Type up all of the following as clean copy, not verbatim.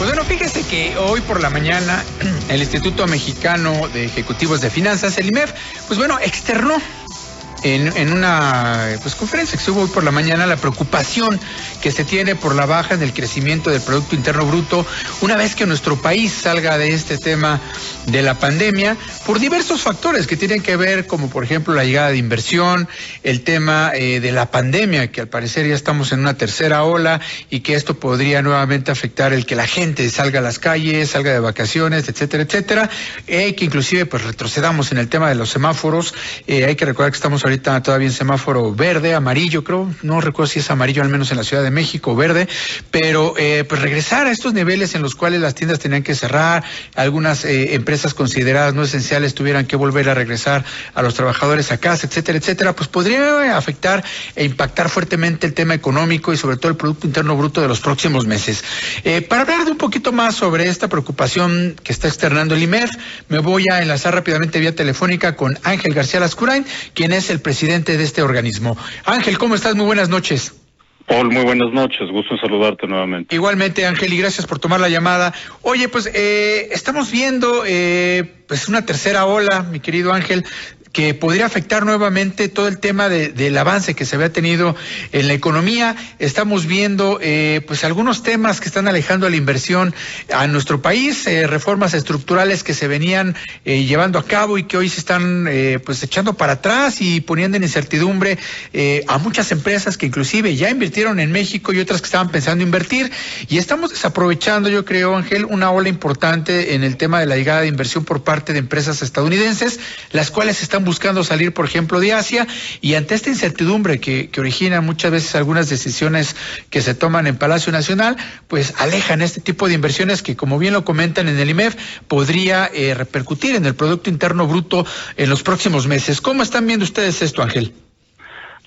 Pues bueno, fíjese que hoy por la mañana el Instituto Mexicano de Ejecutivos de Finanzas, el IMEF, pues bueno, externó en una conferencia que se hubo hoy por la mañana la preocupación que se tiene por la baja en el crecimiento del Producto Interno Bruto una vez que nuestro país salga de este tema de la pandemia por diversos factores que tienen que ver, como por ejemplo la llegada de inversión, el tema de la pandemia, que al parecer ya estamos en una tercera ola y que esto podría nuevamente afectar el que la gente salga a las calles, salga de vacaciones, etcétera, etcétera, que inclusive pues retrocedamos en el tema de los semáforos. Hay que recordar que estamos ahorita todavía en semáforo verde, amarillo, creo, no recuerdo si es amarillo, al menos en la Ciudad de México, verde, pero pues regresar a estos niveles en los cuales las tiendas tenían que cerrar, algunas empresas consideradas no esenciales tuvieran que volver a regresar a los trabajadores a casa, etcétera, etcétera, pues podría afectar e impactar fuertemente el tema económico y sobre todo el Producto Interno Bruto de los próximos meses. Para hablar de un poquito más sobre esta preocupación que está externando el IMEF, me voy a enlazar rápidamente vía telefónica con Ángel García Lascurain, quien es el presidente de este organismo. Ángel, ¿cómo estás? Muy buenas noches. Paul, muy buenas noches, gusto en saludarte nuevamente. Igualmente, Ángel, y gracias por tomar la llamada. Oye, pues estamos viendo pues una tercera ola, mi querido Ángel, que podría afectar nuevamente todo el tema del avance que se había tenido en la economía. Estamos viendo pues algunos temas que están alejando a la inversión a nuestro país, reformas estructurales que se venían llevando a cabo y que hoy se están pues echando para atrás y poniendo en incertidumbre a muchas empresas que inclusive ya invirtieron en México y otras que estaban pensando invertir, y estamos desaprovechando, yo creo, Ángel, una ola importante en el tema de la llegada de inversión por parte de empresas estadounidenses, las cuales están buscando salir, por ejemplo, de Asia, y ante esta incertidumbre que origina muchas veces algunas decisiones que se toman en Palacio Nacional, pues alejan este tipo de inversiones que, como bien lo comentan en el IMEF, podría repercutir en el Producto Interno Bruto en los próximos meses. ¿Cómo están viendo ustedes esto, Ángel?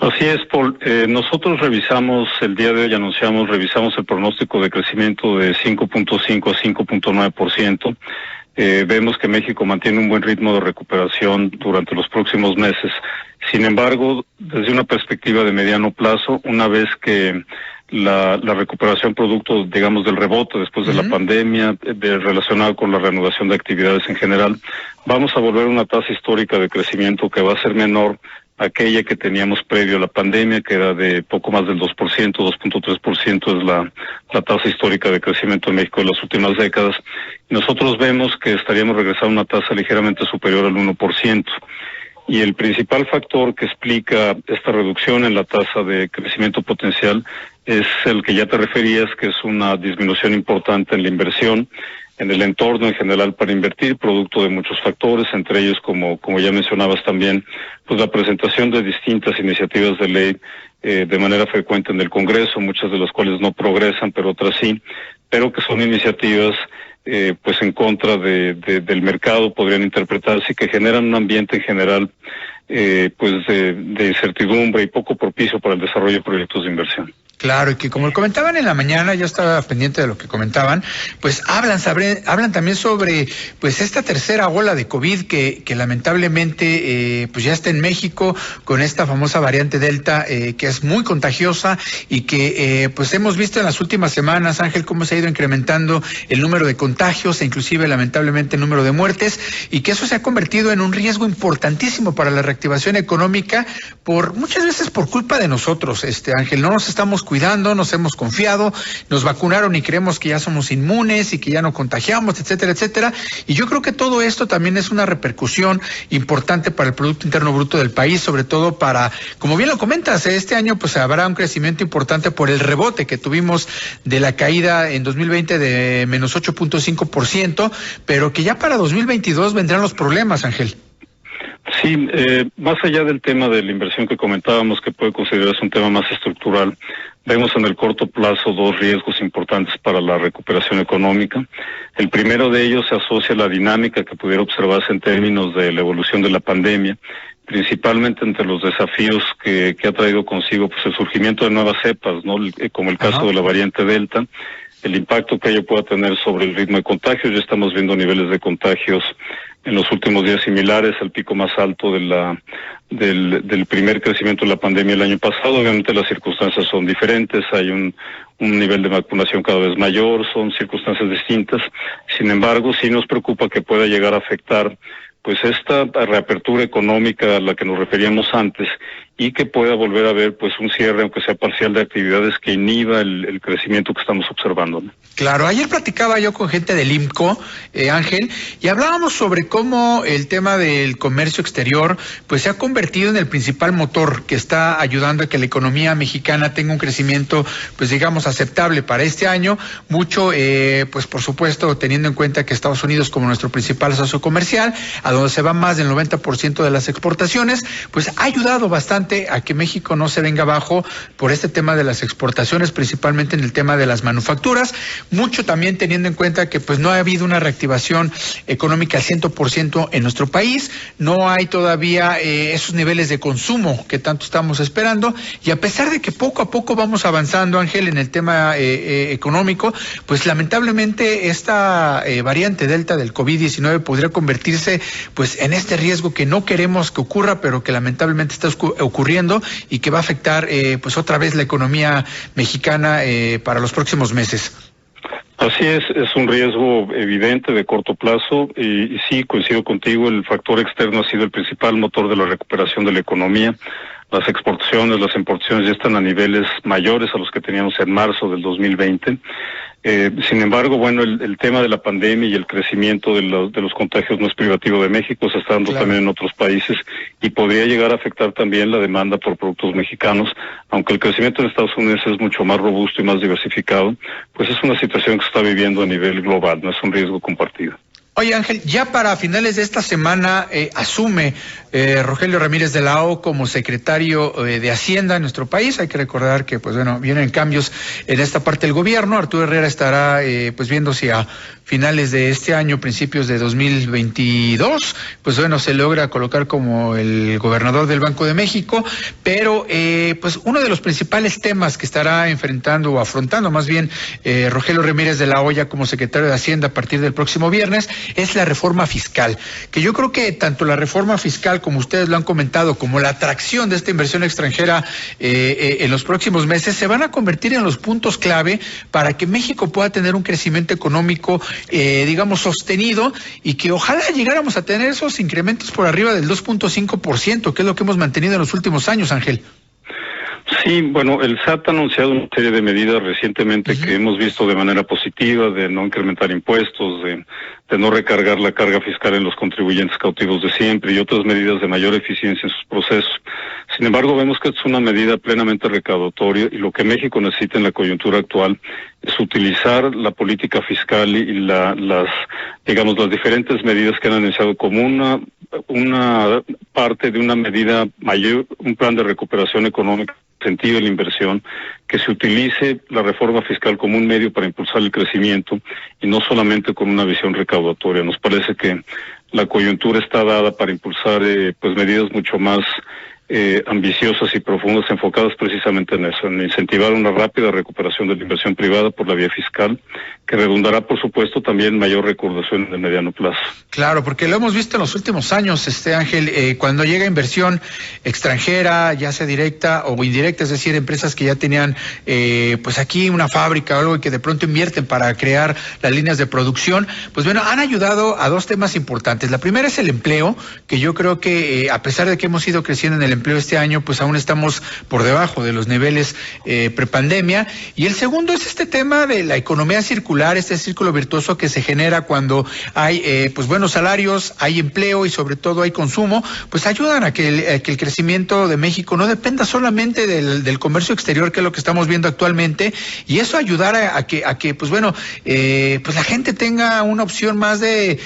Así es, Paul. Nosotros revisamos, el día de hoy revisamos el pronóstico de crecimiento de 5.5 a 5.9%. Vemos que México mantiene un buen ritmo de recuperación durante los próximos meses. Sin embargo, desde una perspectiva de mediano plazo, una vez que la recuperación producto, digamos, del rebote después de la pandemia, relacionado con la reanudación de actividades en general, vamos a volver a una tasa histórica de crecimiento que va a ser menor a aquella que teníamos previo a la pandemia, que era de poco más del 2%, 2.3% es la tasa histórica de crecimiento en México de las últimas décadas. Nosotros vemos que estaríamos regresando a una tasa ligeramente superior al 1%. Y el principal factor que explica esta reducción en la tasa de crecimiento potencial es el que ya te referías, que es una disminución importante en la inversión, en el entorno en general para invertir, producto de muchos factores, entre ellos, como ya mencionabas también, pues la presentación de distintas iniciativas de ley de manera frecuente en el Congreso, muchas de las cuales no progresan, pero otras sí, pero que son iniciativas pues en contra del mercado, podrían interpretarse, y que generan un ambiente en general pues de incertidumbre y poco propicio para el desarrollo de proyectos de inversión. Claro, y que como comentaban en la mañana, yo estaba pendiente de lo que comentaban, pues hablan también sobre pues esta tercera ola de COVID que lamentablemente pues ya está en México con esta famosa variante Delta que es muy contagiosa y que pues hemos visto en las últimas semanas, Ángel, cómo se ha ido incrementando el número de contagios e inclusive lamentablemente el número de muertes, y que eso se ha convertido en un riesgo importantísimo para la reactivación económica muchas veces por culpa de nosotros, Ángel. No nos estamos cuidando, nos hemos confiado, nos vacunaron y creemos que ya somos inmunes y que ya no contagiamos, etcétera, etcétera. Y yo creo que todo esto también es una repercusión importante para el Producto Interno Bruto del país, sobre todo para, como bien lo comentas, este año pues habrá un crecimiento importante por el rebote que tuvimos de la caída en 2020 de menos 8.5%, pero que ya para 2022 vendrán los problemas, Ángel. Sí, más allá del tema de la inversión que comentábamos, que puede considerarse un tema más estructural, vemos en el corto plazo dos riesgos importantes para la recuperación económica. El primero de ellos se asocia a la dinámica que pudiera observarse en términos de la evolución de la pandemia, principalmente entre los desafíos que ha traído consigo pues el surgimiento de nuevas cepas, ¿no? Como el caso de la variante Delta, el impacto que ello pueda tener sobre el ritmo de contagios. Ya estamos viendo niveles de contagios en los últimos días similares al pico más alto del primer crecimiento de la pandemia el año pasado. Obviamente las circunstancias son diferentes, hay un nivel de vacunación cada vez mayor, son circunstancias distintas. Sin embargo, sí nos preocupa que pueda llegar a afectar pues esta reapertura económica a la que nos referíamos antes y que pueda volver a haber pues un cierre, aunque sea parcial, de actividades que inhiba el crecimiento que estamos observando, ¿no? Claro, ayer platicaba yo con gente del IMCO, Ángel, y hablábamos sobre cómo el tema del comercio exterior pues se ha convertido en el principal motor que está ayudando a que la economía mexicana tenga un crecimiento pues digamos aceptable para este año, mucho pues por supuesto teniendo en cuenta que Estados Unidos como nuestro principal socio comercial, a donde se va más del 90% de las exportaciones, pues ha ayudado bastante a que México no se venga abajo por este tema de las exportaciones, principalmente en el tema de las manufacturas, mucho también teniendo en cuenta que pues no ha habido una reactivación económica al 100% en nuestro país, no hay todavía esos niveles de consumo que tanto estamos esperando, y a pesar de que poco a poco vamos avanzando, Ángel, en el tema económico, pues lamentablemente esta variante Delta del COVID-19 podría convertirse pues en este riesgo que no queremos que ocurra, pero que lamentablemente está ocurriendo y que va a afectar pues otra vez la economía mexicana para los próximos meses. Así es un riesgo evidente de corto plazo y sí, coincido contigo, el factor externo ha sido el principal motor de la recuperación de la economía. Las exportaciones, las importaciones ya están a niveles mayores a los que teníamos en marzo del 2020. Sin embargo, bueno, el tema de la pandemia y el crecimiento de los contagios no es privativo de México, se está dando también en otros países y podría llegar a afectar también la demanda por productos mexicanos. Aunque el crecimiento en Estados Unidos es mucho más robusto y más diversificado, pues es una situación que se está viviendo a nivel global, no es un riesgo compartido. Oye, Ángel, ya para finales de esta semana asume Rogelio Ramírez de la O como secretario de Hacienda en nuestro país. Hay que recordar que, pues bueno, vienen cambios en esta parte del gobierno. Arturo Herrera estará, pues viendo si a finales de este año, principios de 2022, pues bueno, se logra colocar como el gobernador del Banco de México. Pero, pues uno de los principales temas que estará enfrentando o afrontando, más bien, Rogelio Ramírez de la O ya como secretario de Hacienda a partir del próximo viernes, es la reforma fiscal, que yo creo que tanto la reforma fiscal, como ustedes lo han comentado, como la atracción de esta inversión extranjera en los próximos meses, se van a convertir en los puntos clave para que México pueda tener un crecimiento económico, digamos, sostenido, y que ojalá llegáramos a tener esos incrementos por arriba del 2.5%, que es lo que hemos mantenido en los últimos años, Ángel. Sí, bueno, el SAT ha anunciado una serie de medidas recientemente que hemos visto de manera positiva, de no incrementar impuestos, de no recargar la carga fiscal en los contribuyentes cautivos de siempre y otras medidas de mayor eficiencia en sus procesos. Sin embargo, vemos que es una medida plenamente recaudatoria y lo que México necesita en la coyuntura actual es utilizar la política fiscal y las diferentes medidas que han anunciado como una parte de una medida mayor, un plan de recuperación económica, sentido de la inversión, que se utilice la reforma fiscal como un medio para impulsar el crecimiento y no solamente con una visión recaudatoria. Nos parece que la coyuntura está dada para impulsar pues medidas mucho más ambiciosas y profundas, enfocadas precisamente en eso, en incentivar una rápida recuperación de la inversión privada por la vía fiscal, que redundará, por supuesto, también mayor recaudación en el mediano plazo. Claro, porque lo hemos visto en los últimos años, Ángel, cuando llega inversión extranjera, ya sea directa o indirecta, es decir, empresas que ya tenían pues aquí una fábrica o algo y que de pronto invierten para crear las líneas de producción, pues bueno, han ayudado a dos temas importantes. La primera es el empleo, que yo creo que a pesar de que hemos ido creciendo en el empleo este año, pues aún estamos por debajo de los niveles prepandemia. Y el segundo es este tema de la economía circular, este círculo virtuoso que se genera cuando hay pues buenos salarios, hay empleo y sobre todo hay consumo, pues ayudan a que el crecimiento de México no dependa solamente del comercio exterior, que es lo que estamos viendo actualmente, y eso ayudará a que pues bueno, pues la gente tenga una opción más de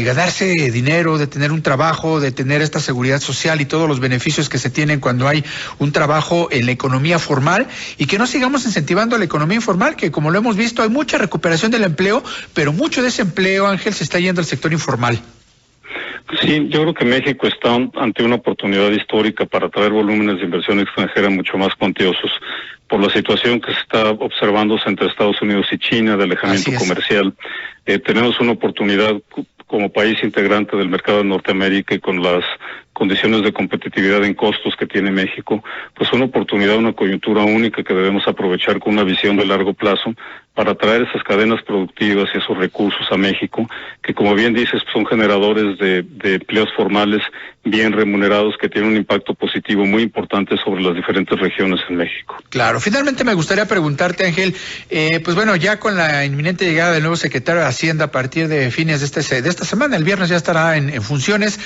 ganarse dinero, de tener un trabajo, de tener esta seguridad social y todos los beneficios que se tienen cuando hay un trabajo en la economía formal, y que no sigamos incentivando la economía informal, que como lo hemos visto hay mucha recuperación del empleo, pero mucho de ese empleo, Ángel, se está yendo al sector informal. Sí, yo creo que México está ante una oportunidad histórica para atraer volúmenes de inversión extranjera mucho más cuantiosos. por la situación que se está observando entre Estados Unidos y China, de alejamiento comercial. Tenemos una oportunidad como país integrante del mercado de Norteamérica y con las condiciones de competitividad en costos que tiene México, pues una oportunidad, una coyuntura única que debemos aprovechar con una visión de largo plazo para traer esas cadenas productivas y esos recursos a México, que como bien dices, son generadores de empleos formales bien remunerados que tienen un impacto positivo muy importante sobre las diferentes regiones en México. Claro, finalmente me gustaría preguntarte, Ángel, pues bueno, ya con la inminente llegada del nuevo secretario de Hacienda a partir de fines de esta semana, el viernes ya estará en funciones,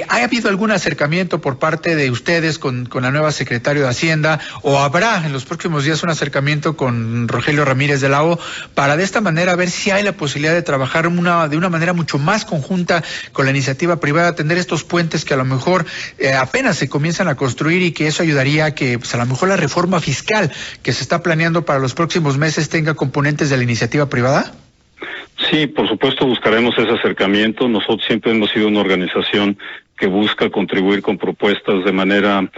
¿ha habido algún acercamiento por parte de ustedes con la nueva secretaria de Hacienda, o habrá en los próximos días un acercamiento con Rogelio Ramírez de la O para de esta manera ver si hay la posibilidad de trabajar de una manera mucho más conjunta con la iniciativa privada, tener estos puentes que a lo mejor apenas se comienzan a construir, y que eso ayudaría a que pues a lo mejor la reforma fiscal que se está planeando para los próximos meses tenga componentes de la iniciativa privada? Sí, por supuesto buscaremos ese acercamiento. Nosotros siempre hemos sido una organización que busca contribuir con propuestas de manera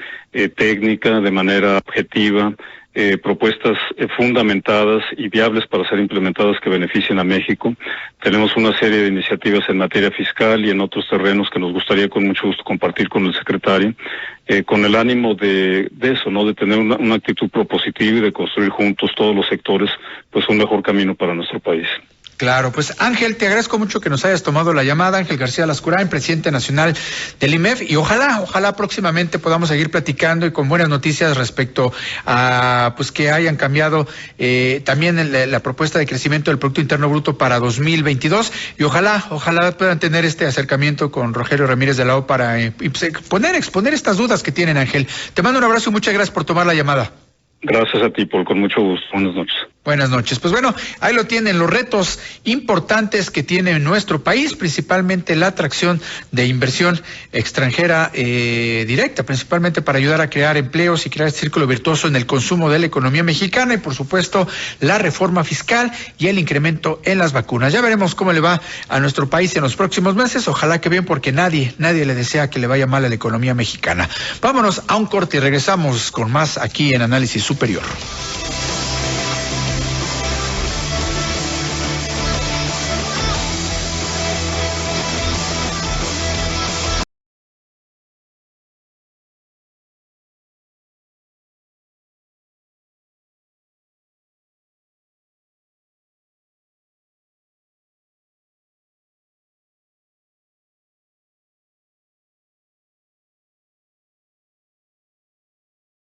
técnica, de manera objetiva, propuestas fundamentadas y viables para ser implementadas que beneficien a México. Tenemos una serie de iniciativas en materia fiscal y en otros terrenos que nos gustaría con mucho gusto compartir con el secretario, con el ánimo de eso, ¿no? De tener una actitud propositiva y de construir juntos todos los sectores, pues un mejor camino para nuestro país. Claro, pues Ángel, te agradezco mucho que nos hayas tomado la llamada. Ángel García Lascurain, presidente nacional del IMEF, y ojalá próximamente podamos seguir platicando y con buenas noticias respecto a pues que hayan cambiado también la propuesta de crecimiento del Producto Interno Bruto para 2022, y ojalá puedan tener este acercamiento con Rogelio Ramírez de la O para exponer estas dudas que tienen, Ángel. Te mando un abrazo y muchas gracias por tomar la llamada. Gracias a ti, Paul, con mucho gusto. Buenas noches. Buenas noches. Pues bueno, ahí lo tienen, los retos importantes que tiene nuestro país, principalmente la atracción de inversión extranjera directa, principalmente para ayudar a crear empleos y crear este círculo virtuoso en el consumo de la economía mexicana, y por supuesto la reforma fiscal y el incremento en las vacunas. Ya veremos cómo le va a nuestro país en los próximos meses. Ojalá que bien, porque nadie le desea que le vaya mal a la economía mexicana. Vámonos a un corte y regresamos con más aquí en Análisis Superior.